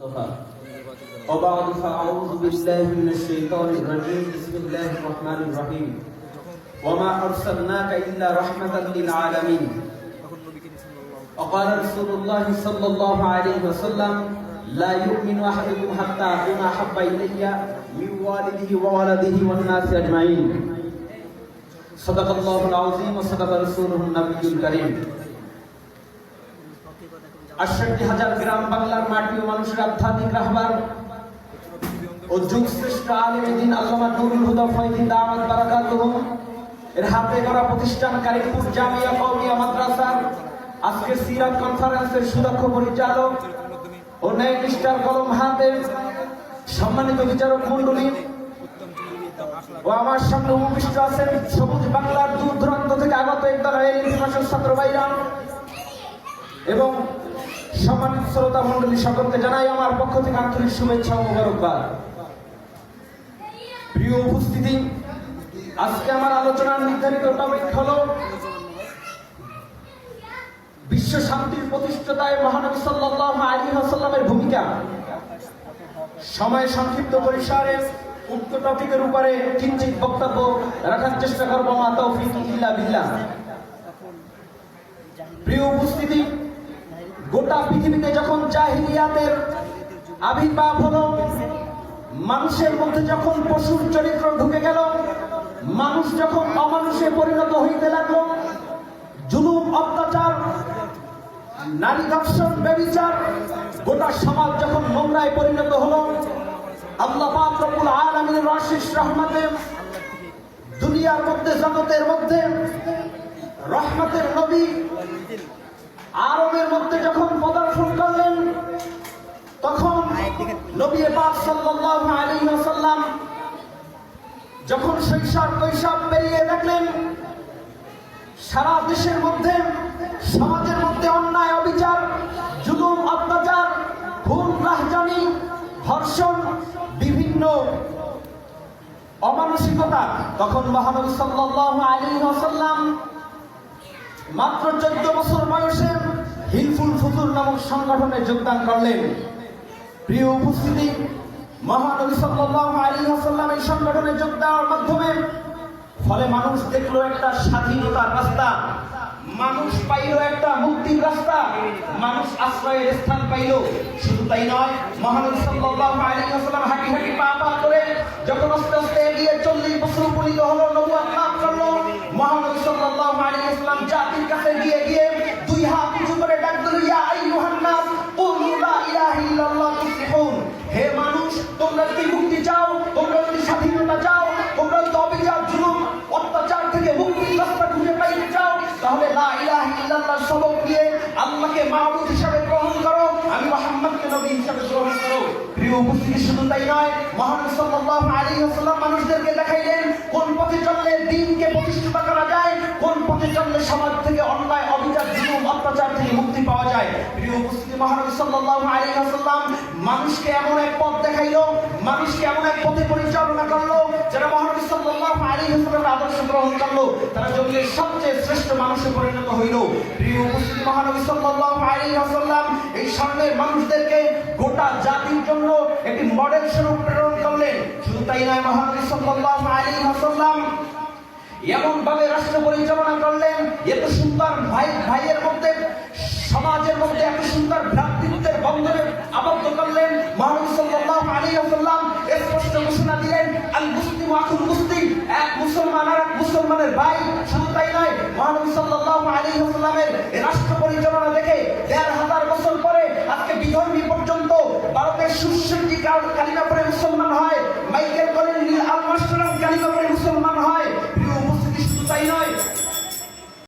وبعد فأعوذ بالله من الشيطان الرجيم بسم الله الرحمن الرحيم وما أرسلناك إلا رحمة للعالمين وقال رسول الله صلى الله عليه وسلم لا يؤمن أحدكم حتى أكون أحب إلي من والده وولده والناس أجمعين صدق الله العظيم وصدق رسوله النبي الكريم ৬৮,০০০ গ্রাম বাংলার মাটি ও মানুষের আধ্যাত্মিক রাহবার ও যুগ শ্রেষ্ঠ আলেমে দ্বীন আল্লামা নুরুল হুদা ফয়জি দামাত বারাকাতুহু এর হাতে গড়া প্রতিষ্ঠান কারিমপুর জামিয়া কওমিয়া মাদ্রাসার আজকের সিরাত কনফারেন্সের সুদক্ষ পরিচালক ও ন্যায় নিষ্ঠার কলম হাতে সম্মানিত বিচারক মণ্ডলী ও আমার সামনে উপবিষ্ট আছেন সবুজ বাংলার দূর দূরান্ত থেকে আগত একদল ছাত্র ভাইরা এবং সম্মানিত শ্রোতা মণ্ডলী সকলকে জানাই আমার পক্ষ থেকে আন্তরিক শুভেচ্ছা ও মোবারকবাদ। প্রিয় উপস্থিতি, আজকে আমার আলোচনার নির্ধারিত টপিক হলো বিশ্ব শান্তির প্রতিষ্ঠাতায় মহানবী সাল্লাল্লাহু আলাইহি ওয়াসাল্লামের ভূমিকা। সময় সংক্ষিপ্ত পরিসরে উক্ত টপিকের উপরে কিঞ্চিত বক্তব্য রাখার চেষ্টা করব। মা তৌফিক ইল্লা বিল্লাহ। প্রিয় উপস্থিতি, গোটা পৃথিবীতে যখন জাহিলিয়াতের আবির্ভাব হলো, মানুষের মধ্যে যখন পশুর চরিত্র ঢুকে গেল, মানুষ যখন অমানুষে পরিণত হইতে লাগলো, জুলুম অত্যাচার নারী ধর্ষণ ব্যভিচার গোটা সমাজ যখন নোংরায় পরিণত হলো, আল্লাহ পাক রব্বুল আলামিনের অশেষ রহমতে দুনিয়ার মধ্যে জগতের মধ্যে রহমতের নবী আরবের মধ্যে যখন পদার্পণ করলেন, তখন নবী পাক সাল্লাল্লাহু আলাইহি ওয়াসাল্লাম যখন শৈশব কৈশোর পেরিয়ে দেখলেন সারা দেশের মধ্যে সমাজের মধ্যে অন্যায় অবিচার জুলুম অত্যাচার খুন রাহজানি ধর্ষণ বিভিন্ন অমানসিকতা, তখন মহানবী সাল্লাল্লাহু আলাইহি ওয়াসাল্লাম মাত্র 14 বছর বয়সে হিলফুল ফুতুর নামক সংগঠনে যোগদান করলেন। প্রিয় উপস্থিতি, মহানবী সাল্লাল্লাহু আলাইহি ওয়াসাল্লাম এই সংগঠনে যোগ দেওয়ার মাধ্যমে ফলে মানুষ দেখলো একটা স্বাধীনতার রাস্তা, মানুষ পাইল একটা মুক্তির রাস্তা, মানুষ আশ্রয়ের স্থান পাইল। শুধু তাই নয়, মহানবী সাল্লাল্লাহু আলাইহি ওয়াসাল্লাম হাঁটি হাঁটি পা পা করে যখন আস্তে আস্তে এগিয়ে 40 বছর উপনীত হলো, নবুয়ত লাভ করলো, মহানবী সাল্লাল্লাহু আলাইহি ওয়াসাল্লাম জাতির কাছে গিয়ে দুই হাত উঁচু করে ডাক দিল, ইয়া আইয়ুহান নাস কুলু লা ইলাহা ইল্লাল্লাহ তুফলিহুন। হে মানুষ, তোমরা যদি মুক্তি চাও, তোমরা যদি স্বাধীনতা চাও, তোমরা যদি অবিচার জুলুম অত্যাচার থেকে মুক্তির রাস্তা খুঁজে পাইতে চাও, তাহলে লা ইলাহা ইল্লাল্লাহ শপথ দিয়ে আল্লাহকে মাবুদ হিসাবে গ্রহণ করো, আমি মুহাম্মদকে নবী হিসাবে গ্রহণ করো। প্রিয় উপস্থিতি, শুধু তাই নয়, মহানবী সাল্লাল্লাহু আলাইহি ওয়াসাল্লাম মানুষদেরকে দেখাইলেন কোন পথে চললে দ্বীনকে প্রতিষ্ঠিত করা যায়, কোন পথে চললে সমাজ থেকে অন্যায় অবিচার জুলুম অত্যাচার থেকে মুক্তি পাওয়া যায়। প্রিয় উপস্থিতি, মহানবী সাল্লাল্লাহু আলাইহি ওয়াসাল্লাম মানুষকে এমন এক পথ দেখাইলো, মানুষকে এমন এক পথে পরিচালনা করলো, যারা মহানবী সাল্লাল্লাহু আলাইহি ওয়াসাল্লামের আদর্শ গ্রহণ করলো, তারা জগতের সবচেয়ে শ্রেষ্ঠ মানুষে পরিণত হইল। প্রিয় উপস্থিতি, মহানবী সাল্লাল্লাহু আলাইহি ওয়াসাল্লাম এই স্বর্ণের মানুষদেরকে গোটা জাতির জন্য একটি মডেল স্বরূপ প্রেরণ করলেন। শুধু তাই নয়, মহানবী সাল্লাল্লাহু আলাইহি ওয়াসাল্লাম এমন ভাবে রাষ্ট্র পরিচালনা করলেন, এত সুন্দর ভাইয়ের মধ্যে সমাজের মধ্যে এত সুন্দর ভ্রাতৃত্বের বন্ধনে আবদ্ধ করলেন। মহানবী সাল্লাল্লাহু আলাইহি ওয়াসাল্লাম স্পষ্ট ঘোষণা দিলেন, আল মুসলিমু আখুল মুসলিম, এক মুসলমান আর এক মুসলমানের ভাই। শুধু তাই নয়, মহানবী সাল্লাল্লাহু আলাইহি ওয়াসাল্লামের রাষ্ট্র পরিচালনা দেখে ১,৫০০ বছর পরে আজকে বিধর্মী পর্যন্ত ভারতের ৬৭ কালিমা পড়ে মুসলমান হয়। মাইকেল কলিন নীল আর্মস্ট্রং কালিমা